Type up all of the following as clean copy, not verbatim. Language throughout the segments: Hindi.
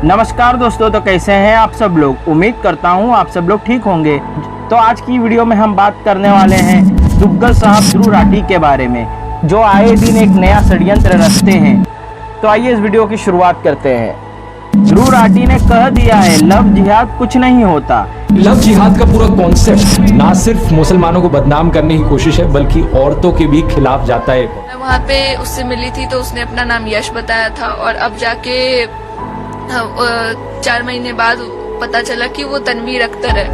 नमस्कार दोस्तों, तो कैसे हैं आप सब लोग। उम्मीद करता हूं आप सब लोग ठीक होंगे। तो आज की वीडियो में हम बात करने वाले हैं दुग्गल साहब ध्रुव राठी के बारे में, जो आए दिन एक नया षड्यंत्र रचते हैं। तो आइए इस वीडियो की शुरुआत करते हैं। ध्रुव राठी ने कह दिया है लव जिहाद कुछ नहीं होता। लव जिहाद का पूरा कॉन्सेप्ट ना सिर्फ मुसलमानों को बदनाम करने की कोशिश है, बल्कि औरतों के भी खिलाफ जाता है। मैं वहाँ पे उससे मिली थी तो उसने अपना नाम यश बताया था, और अब जाके 4 महीने बाद पता चला कि वो तनवीर अख्तर है।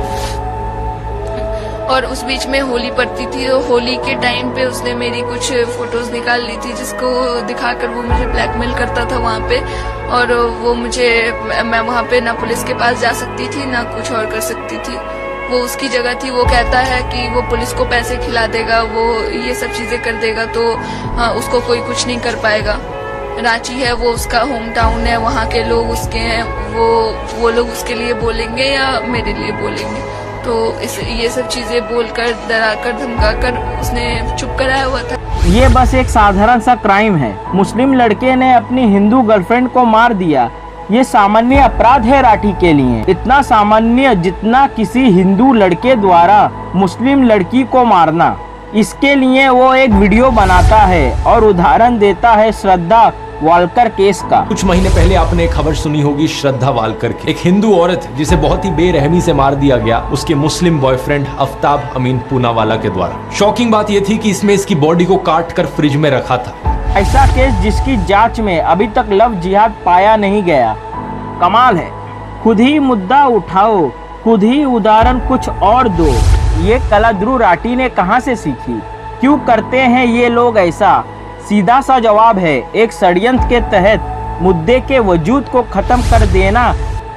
और उस बीच में होली पड़ती थी, तो होली के टाइम पे उसने मेरी कुछ फोटोज निकाल ली थी, जिसको दिखाकर वो मुझे ब्लैकमेल करता था वहाँ पे। और वो मैं वहाँ पे ना पुलिस के पास जा सकती थी ना कुछ और कर सकती थी। वो उसकी जगह थी। वो कहता है कि वो पुलिस को पैसे खिला देगा, वो ये सब चीजें कर देगा, तो उसको कोई कुछ नहीं कर पाएगा। रांची है वो उसका होम टाउन है, वहाँ के लोग उसके हैं, वो लोग उसके लिए बोलेंगे या मेरे लिए बोलेंगे। तो ये सब चीजें बोलकर, डराकर, धमकाकर उसने चुप कराया हुआ था। ये बस एक साधारण सा क्राइम है। मुस्लिम लड़के ने अपनी हिंदू गर्लफ्रेंड को मार दिया। ये सामान्य अपराध है राठी के लिए, इतना सामान्य जितना किसी हिंदू लड़के द्वारा मुस्लिम लड़की को मारना। इसके लिए वो एक वीडियो बनाता है और उदाहरण देता है श्रद्धा वालकर केस का। कुछ महीने पहले आपने एक खबर सुनी होगी श्रद्धा वालकर की, एक हिंदू औरत जिसे बहुत ही बेरहमी से मार दिया गया उसके मुस्लिम बॉयफ्रेंड आफ्ताब अमीन पूनावाला के द्वारा। शॉकिंग बात यह थी कि इसमें इसकी बॉडी को काट कर फ्रिज में रखा था। ऐसा केस जिसकी जांच में अभी तक लव जिहाद पाया नहीं गया। कमाल है। खुद ही मुद्दा उठाओ, खुद ही उदाहरण कुछ और दो। ये कला ध्रुव राठी ने कहां से सीखी? क्यों करते हैं ये लोग ऐसा? सीधा सा जवाब है, एक षड्यंत्र के तहत मुद्दे के वजूद को खत्म कर देना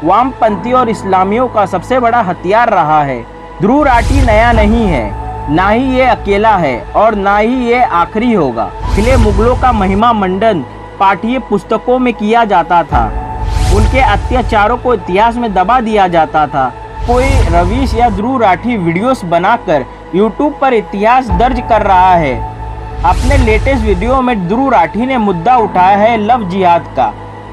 वामपंथी और इस्लामियों का सबसे बड़ा हथियार रहा है। ध्रुव राठी नया नहीं है, ना ही ये अकेला है और ना ही ये आखिरी होगा। पहले मुगलों का महिमा मंडन पाठ्य पुस्तकों में किया जाता था, उनके अत्याचारों को इतिहास में दबा दिया जाता था। कोई रवीश या ध्रुव राठी वीडियोस बनाकर यूट्यूब पर इतिहास दर्ज कर रहा है। अपने लेटेस्ट वीडियो में ध्रुव राठी ने मुद्दा उठाया है लव जिहाद का,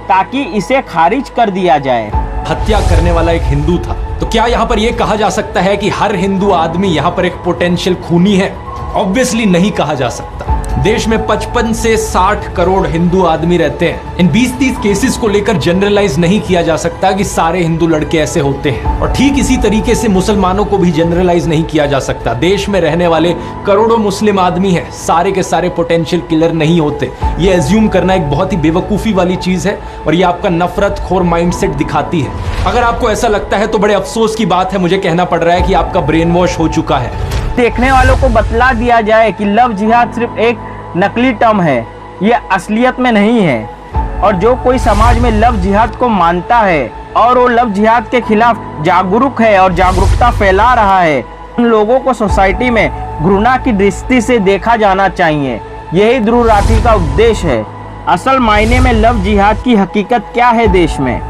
ताकि इसे खारिज कर दिया जाए। हत्या करने वाला एक हिंदू था, तो क्या यहाँ पर यह कहा जा सकता है कि हर हिंदू आदमी यहाँ पर एक पोटेंशियल खूनी है? ऑब्वियसली नहीं कहा जा सकता। देश में 55 से 60 करोड़ हिंदू आदमी रहते हैं। इन 20-30 केसेस को लेकर जनरलाइज नहीं किया जा सकता कि सारे हिंदू लड़के ऐसे होते हैं, और ठीक इसी तरीके से मुसलमानों को भी जनरलाइज नहीं किया जा सकता। देश में रहने वाले करोड़ों मुस्लिम आदमी हैं, सारे के सारे पोटेंशियल किलर नहीं होते। ये एज्यूम करना एक बहुत ही बेवकूफ़ी वाली चीज़ है, और ये आपका नफरत खोर माइंडसेट दिखाती है। अगर आपको ऐसा लगता है तो बड़े अफसोस की बात है, मुझे कहना पड़ रहा है कि आपका ब्रेन वॉश हो चुका है। देखने वालों को बतला दिया जाए कि लव जिहाद सिर्फ एक नकली टर्म है, ये असलियत में नहीं है। और जो कोई समाज में लव जिहाद को मानता है और वो लव जिहाद के खिलाफ जागरूक है और जागरूकता फैला रहा है, उन लोगों को सोसाइटी में घृणा की दृष्टि से देखा जाना चाहिए। यही ध्रुव राठी का उद्देश्य है। असल मायने में लव जिहाद की हकीकत क्या है देश में?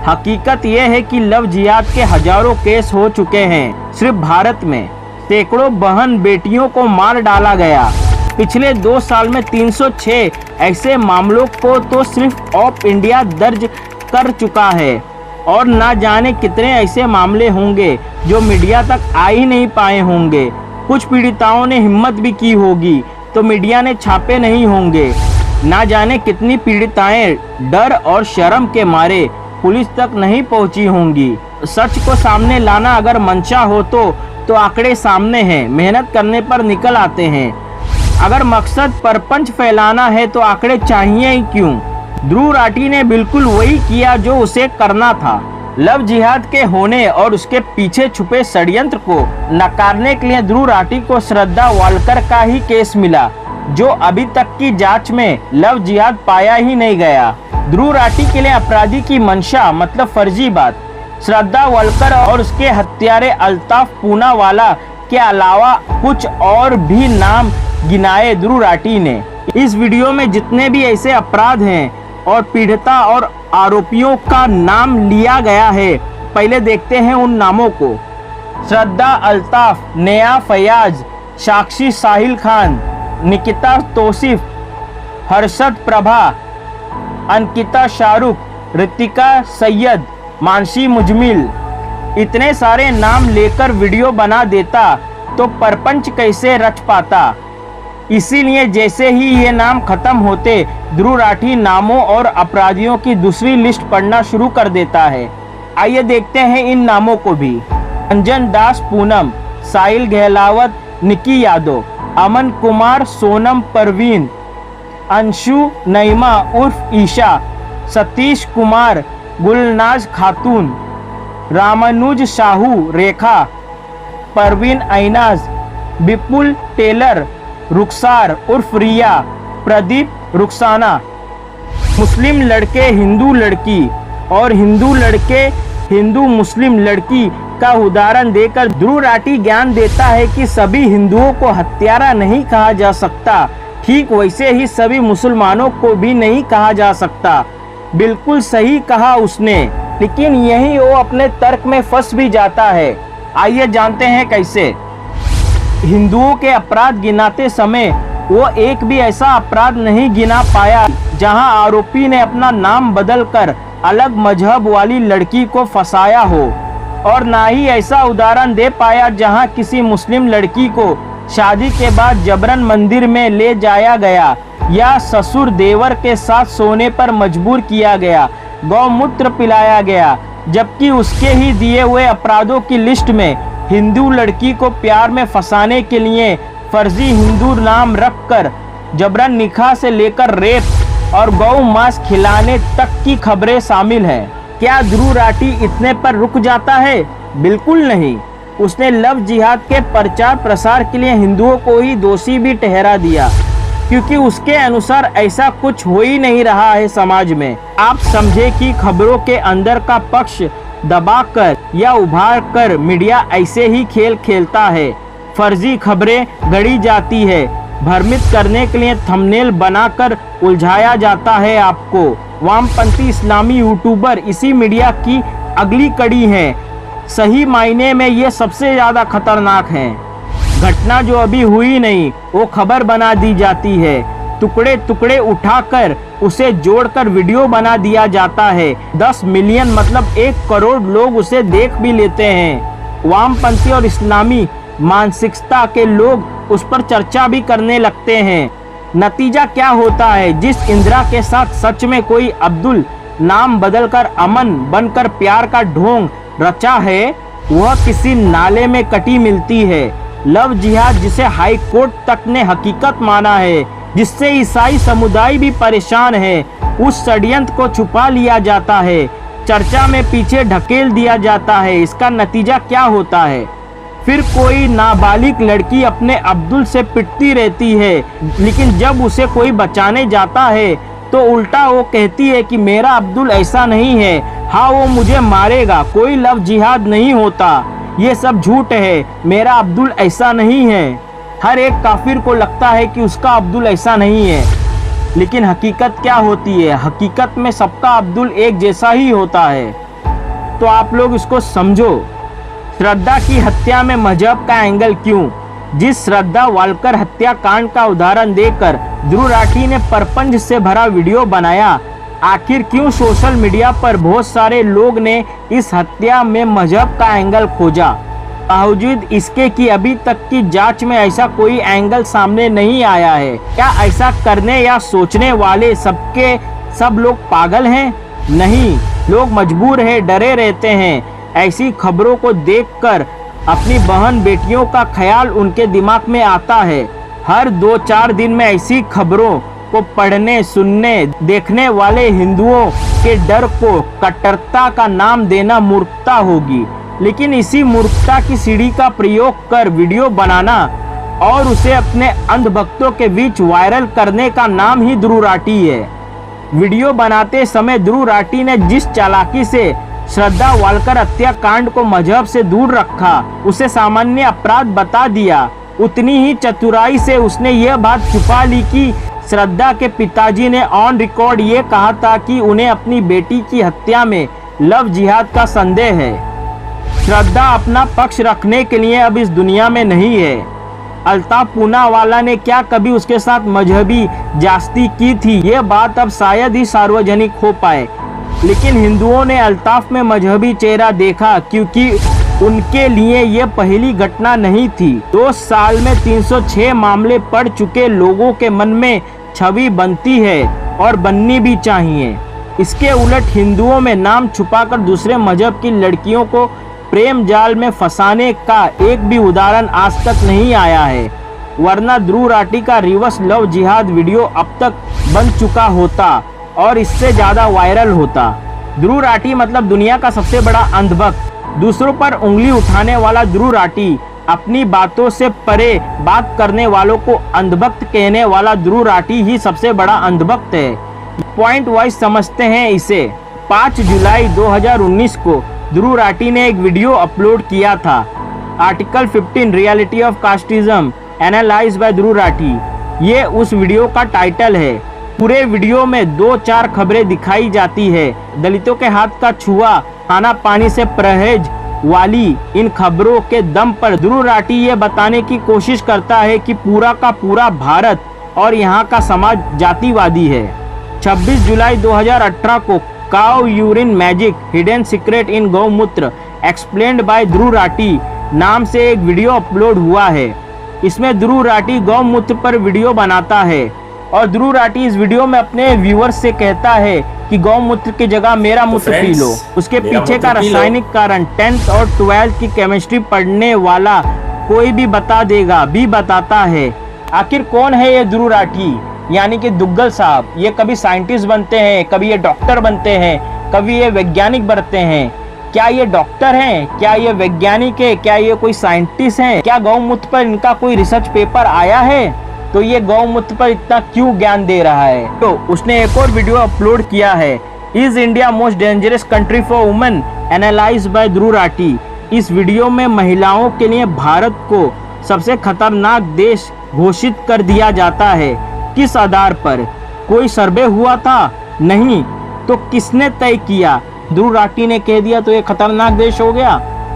हकीकत यह है कि लव जिहाद के हजारों केस हो चुके हैं। सिर्फ भारत में सैकड़ों बहन बेटियों को मार डाला गया। पिछले 2 साल में 306 ऐसे मामलों को तो सिर्फ ऑफ इंडिया दर्ज कर चुका है, और ना जाने कितने ऐसे मामले होंगे जो मीडिया तक आ ही नहीं पाए होंगे। कुछ पीड़िताओं ने हिम्मत भी की होगी तो मीडिया ने छापे नहीं होंगे। ना जाने कितनी पीड़िताएं डर और शर्म के मारे पुलिस तक नहीं पहुंची होंगी। सच को सामने लाना अगर मंशा हो तो आंकड़े सामने हैं, मेहनत करने पर निकल आते हैं। अगर मकसद परपंच फैलाना है तो आंकड़े चाहिए ही क्यों? ध्रुव राठी ने बिल्कुल वही किया जो उसे करना था। लव जिहाद के होने और उसके पीछे छुपे षड्यंत्र को नकारने के लिए ध्रुव राठी को श्रद्धा वालकर का ही केस मिला, जो अभी तक की जांच में लव जिहाद पाया ही नहीं गया। ध्रुव राठी के लिए अपराधी की मंशा मतलब फर्जी बात। श्रद्धा वालकर और उसके हत्यारे अल्ताफ पूनावाला के अलावा कुछ और भी नाम गिनाए ध्रुव राठी ने। इस वीडियो में जितने भी ऐसे अपराध हैं और पीड़िता और आरोपियों का नाम लिया गया है, पहले देखते हैं उन नामों को। श्रद्धा अल्ताफ, नेहा फयाज, साक्षी साहिल खान, निकिता तौसीफ, हर्षद प्रभा, अंकिता शाहरुख, ऋतिका सैयद, मानसी मुजमिल, इतने सारे नाम लेकर वीडियो बना देता तो परपंच कैसे रच पाता। इसीलिए जैसे ही ये नाम खत्म होते ध्रुव राठी नामों और अपराधियों की दूसरी लिस्ट पढ़ना शुरू कर देता है। आइए देखते हैं इन नामों को भी। अंजन दास पूनम, साहिल गहलावत, निकी यादव, अमन कुमार, सोनम परवीन, अंशु नईमा उर्फ ईशा, सतीश कुमार, गुलनाज खातून, रामानुज साहू, रेखा, परवीन ऐनाज, विपुल टेलर, रुखसार उर्फ रिया, प्रदीप रुखसाना। मुस्लिम लड़के हिंदू लड़की और हिंदू लड़के हिंदू मुस्लिम लड़की का उदाहरण देकर ध्रुव राठी ज्ञान देता है कि सभी हिंदुओं को हत्यारा नहीं कहा जा सकता, ठीक वैसे ही सभी मुसलमानों को भी नहीं कहा जा सकता। बिल्कुल सही कहा उसने, लेकिन यही वो अपने तर्क में फंस भी जाता है। आइए जानते हैं कैसे। हिंदुओं के अपराध गिनाते समय वो एक भी ऐसा अपराध नहीं गिना पाया जहां आरोपी ने अपना नाम बदलकर अलग मजहब वाली लड़की को फंसाया हो, और ना ही ऐसा उदाहरण दे पाया जहां किसी मुस्लिम लड़की को शादी के बाद जबरन मंदिर में ले जाया गया या ससुर देवर के साथ सोने पर मजबूर किया गया, गौमूत्र पिलाया गया, जबकि उसके ही दिए हुए अपराधों की लिस्ट में हिंदू लड़की को प्यार में फंसाने के लिए फर्जी हिंदू नाम रखकर जबरन निकाह से लेकर रेप और गौ मांस खिलाने तक की खबरें शामिल हैं। क्या ध्रुव राठी इतने पर रुक जाता है? बिल्कुल नहीं। उसने लव जिहाद के प्रचार प्रसार के लिए हिंदुओं को ही दोषी भी ठहरा दिया, क्योंकि उसके अनुसार ऐसा कुछ हो ही नहीं रहा है समाज में। आप समझे कि खबरों के अंदर का पक्ष दबाकर या उभार कर मीडिया ऐसे ही खेल खेलता है। फर्जी खबरें गढ़ी जाती है, भ्रमित करने के लिए थंबनेल बनाकर उलझाया जाता है आपको। वामपंथी इस्लामी यूट्यूबर इसी मीडिया की अगली कड़ी हैं। सही मायने में ये सबसे ज़्यादा खतरनाक हैं। घटना जो अभी हुई नहीं वो खबर बना दी जाती है, टुकड़े टुकड़े उठाकर उसे जोड़कर वीडियो बना दिया जाता है। 10 मिलियन मतलब 1 करोड़ लोग उसे देख भी लेते हैं। वामपंथी और इस्लामी मानसिकता के लोग उस पर चर्चा भी करने लगते हैं। नतीजा क्या होता है? जिस इंदिरा के साथ सच में कोई अब्दुल नाम बदलकर अमन बनकर प्यार का ढोंग रचा है, वह किसी नाले में कटी मिलती है। लव जिहाद जिसे हाई कोर्ट तक ने हकीकत माना है, जिससे ईसाई समुदाय भी परेशान है, उस षड्यंत्र को छुपा लिया जाता है, चर्चा में पीछे ढकेल दिया जाता है। इसका नतीजा क्या होता है? फिर कोई नाबालिग लड़की अपने अब्दुल से पिटती रहती है, लेकिन जब उसे कोई बचाने जाता है तो उल्टा वो कहती है कि मेरा अब्दुल ऐसा नहीं है, हाँ वो मुझे मारेगा, कोई लव जिहाद नहीं होता, ये सब झूठ है, मेरा अब्दुल ऐसा नहीं है। हर एक काफिर को लगता है कि उसका अब्दुल ऐसा नहीं है, लेकिन हकीकत क्या होती है? हकीकत में सबका अब्दुल एक जैसा ही होता है। तो आप लोग इसको समझो। श्रद्धा की हत्या में मजहब का एंगल क्यों? जिस श्रद्धा वालकर हत्याकांड का उदाहरण देकर ध्रुव राठी ने परपंच से भरा वीडियो बनाया, आखिर क्यों सोशल मीडिया पर बहुत सारे लोग ने इस हत्या में मजहब का एंगल खोजा, बावजूद इसके कि अभी तक की जांच में ऐसा कोई एंगल सामने नहीं आया है? क्या ऐसा करने या सोचने वाले सबके सब लोग पागल हैं? नहीं, लोग मजबूर हैं, डरे रहते हैं। ऐसी खबरों को देखकर अपनी बहन बेटियों का ख्याल उनके दिमाग में आता है। हर 2-4 दिन में ऐसी खबरों को पढ़ने, सुनने, देखने वाले हिंदुओं के डर को कट्टरता का नाम देना मूर्खता होगी। लेकिन इसी मूर्खता की सीढ़ी का प्रयोग कर वीडियो बनाना और उसे अपने अंधभक्तों के बीच वायरल करने का नाम ही ध्रुव राठी है। वीडियो बनाते समय ध्रुव राठी ने जिस चालाकी से श्रद्धा वालकर हत्याकांड को मजहब से दूर रखा, उसे सामान्य अपराध बता दिया, उतनी ही चतुराई से उसने यह बात छुपा ली कि श्रद्धा के पिताजी ने ऑन रिकॉर्ड ये कहा था कि उन्हें अपनी बेटी की हत्या में लव जिहाद का संदेह है। श्रद्धा अपना पक्ष रखने के लिए अब इस दुनिया में नहीं है। अल्ताफ पूनावाला ने क्या कभी उसके साथ मजहबी जास्ती की थी? ये बात अब शायद ही सार्वजनिक हो पाए। लेकिन हिंदुओं ने अल्ताफ में मजहबी चेहरा देखा, क्योंकि उनके लिए ये पहली घटना नहीं थी। 2 साल में 306 मामले पड़ चुके लोगों के मन में छवि बनती है और बननी भी चाहिए। इसके उलट हिंदुओं में नाम छुपाकर दूसरे मजहब की लड़कियों को प्रेम जाल में फंसाने का एक भी उदाहरण आज तक नहीं आया है, वरना ध्रुव राठी का रिवर्स लव जिहाद वीडियो अब तक बन चुका होता और इससे ज्यादा वायरल होता। ध्रुव राठी मतलब दुनिया का सबसे बड़ा अंधभक्त, दूसरों पर उंगली उठाने वाला ध्रुव राठी, अपनी बातों से परे बात करने वालों को अंधभक्त कहने वाला ध्रुव राठी ही सबसे बड़ा अंधभक्त है। पॉइंट वाइज समझते हैं इसे। 5 जुलाई 2019 को ध्रुव राठी ने एक वीडियो अपलोड किया था, article 15 reality of casteism analyse by Dhruv Rathee, ये उस वीडियो का टाइटल है। पूरे वीडियो में 2-4 खबरें दिखाई जाती है। दलितों के हाथ का छुआ, खाना पानी से परहेज वाली इन खबरों के दम पर ध्रुव राठी ये बताने की कोशिश करता है कि पूरा का पूरा भारत और यहाँ का समाज जातिवादी है। 26 जुलाई 2018 को cow urine magic hidden secret in गौमूत्र एक्सप्लेन्ड बाय ध्रुव राठी नाम से एक वीडियो अपलोड हुआ है। इसमें ध्रुव राठी गौमूत्र पर वीडियो बनाता है और ध्रुव राठी इस वीडियो में अपने व्यूअर्स से कहता है कि गौमूत्र की जगह मेरा मूत्र पी लो। उसके पीछे का रासायनिक कारण 10th और 12th की केमिस्ट्री पढ़ने वाला कोई भी बता देगा, भी बताता है। आखिर कौन है ये ध्रुव राठी, यानी कि दुग्गल साहब? ये कभी साइंटिस्ट बनते हैं, कभी ये डॉक्टर बनते हैं, कभी ये वैज्ञानिक बनते हैं। क्या ये डॉक्टर हैं? क्या ये वैज्ञानिक है? क्या ये कोई साइंटिस्ट हैं? क्या गौमूत्र पर इनका कोई रिसर्च पेपर आया है? तो ये गौमूत्र पर इतना क्यों ज्ञान दे रहा है? तो उसने एक और वीडियो अपलोड किया है, is India most dangerous country for women analyse by Dhruv Rathee. इस वीडियो में महिलाओं के लिए भारत को सबसे खतरनाक देश घोषित कर दिया जाता है। किस आधार पर? कोई सर्वे हुआ था? नहीं। तो किसने तय किया? ध्रुव राठी ने कह दिया तो ये खतरनाक देश हो गया।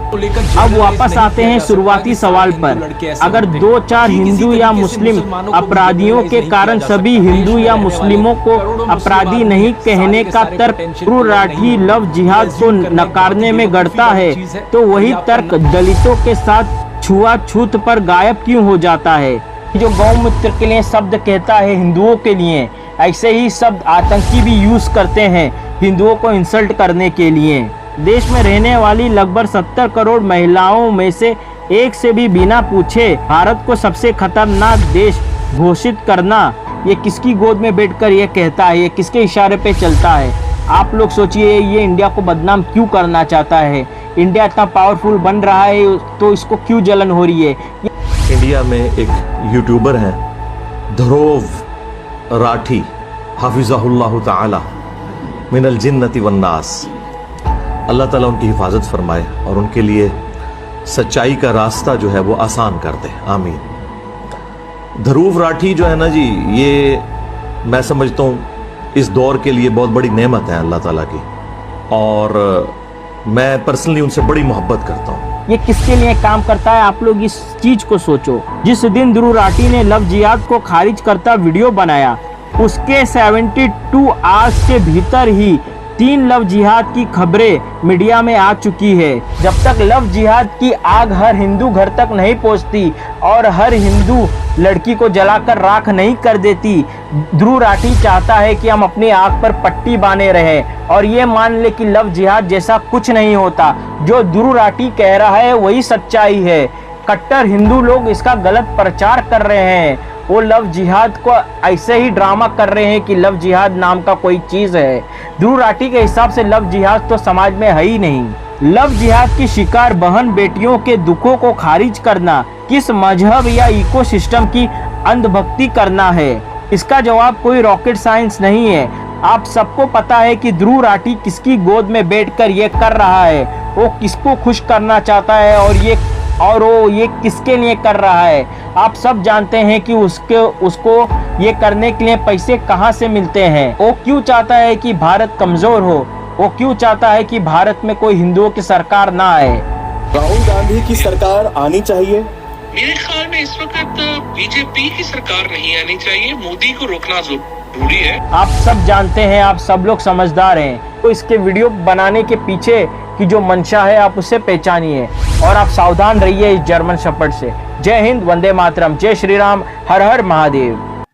अब वापस आते हैं शुरुआती सवाल पर। अगर 2-4 हिंदू या मुस्लिम अपराधियों के कारण सभी हिंदू या मुस्लिमों को अपराधी नहीं कहने का तर्क ध्रुव राठी लव जिहाद को नकारने में गढ़ता है, तो वही तर्क दलितों के साथ छुआछूत पर गायब क्यों हो जाता है? जो गौमूत्र के लिए शब्द कहता है हिंदुओं के लिए, ऐसे ही शब्द आतंकी भी यूज करते हैं हिंदुओं को इंसल्ट करने के लिए। देश में रहने वाली लगभग 70 करोड़ महिलाओं में से एक से भी बिना पूछे भारत को सबसे खतरनाक देश घोषित करना, ये किसकी गोद में बैठकर ये कहता है? ये किसके इशारे पे चलता है? आप लोग सोचिए, ये इंडिया को बदनाम क्यों करना चाहता है? इंडिया इतना पावरफुल बन रहा है तो इसको क्यों जलन हो रही है? इंडिया में एक यूट्यूबर हैं ध्रुव राठी हाफिज़हुल्लाह ताला मिनल जिन्नति वन्नास, अल्लाह ताला उनकी हिफाजत फरमाए और उनके लिए सच्चाई का रास्ता जो है वो आसान कर दे, आमीन। ध्रुव राठी जो है ना जी, ये मैं समझता हूँ इस दौर के लिए बहुत बड़ी नेमत है अल्लाह ताला की, और मैं पर्सनली उनसे बड़ी मोहब्बत करता हूँ। ये किसके लिए काम करता है? आप लोग इस चीज को सोचो। जिस दिन ध्रुव राठी ने लव जिहाद को खारिज करता वीडियो बनाया, उसके 72 आवर्स के भीतर ही 3 लव जिहाद की खबरें मीडिया में आ चुकी है। जब तक लव जिहाद की आग हर हिंदू घर तक नहीं पहुंचती और हर हिंदू लड़की को जलाकर राख नहीं कर देती, ध्रुव राठी चाहता है कि हम अपनी आग पर पट्टी बांधे रहे और ये मान ले कि लव जिहाद जैसा कुछ नहीं होता। जो ध्रुव राठी कह रहा है वही सच्चाई है। कट्टर हिंदू लोग इसका गलत प्रचार कर रहे हैं। वो लव जिहाद को ऐसे ही ड्रामा कर रहे हैं कि लव जिहाद नाम का कोई चीज है। ध्रुव राठी के हिसाब से लव जिहाद तो समाज में है ही नहीं। लव जिहाद की शिकार बहन बेटियों के दुखों को खारिज करना किस मजहब या इकोसिस्टम की अंधभक्ति करना है? इसका जवाब कोई रॉकेट साइंस नहीं है। आप सबको पता है कि ध्रुव राठी किसकी गोद में बैठकर ये कर रहा है, वो किसको खुश करना चाहता है और वो ये किसके लिए कर रहा है। आप सब जानते हैं कि उसको ये करने के लिए पैसे कहां से मिलते हैं। वो क्यों चाहता है कि भारत कमजोर हो? वो क्यों चाहता है कि भारत में कोई हिंदुओं की सरकार ना आए? राहुल गांधी की सरकार आनी चाहिए। मेरे ख्याल में इस वक्त बीजेपी की सरकार नहीं आनी चाहिए, मोदी को रोकना जरूरी जरूरी है। आप सब जानते हैं, आप सब लोग समझदार हैं, तो इसके वीडियो बनाने के पीछे की जो मंशा है आप उसे पहचानिए और आप सावधान रहिए इस जर्मन शेफर्ड से। जय हिंद, वंदे मातरम, जय श्री राम, हर हर महादेव।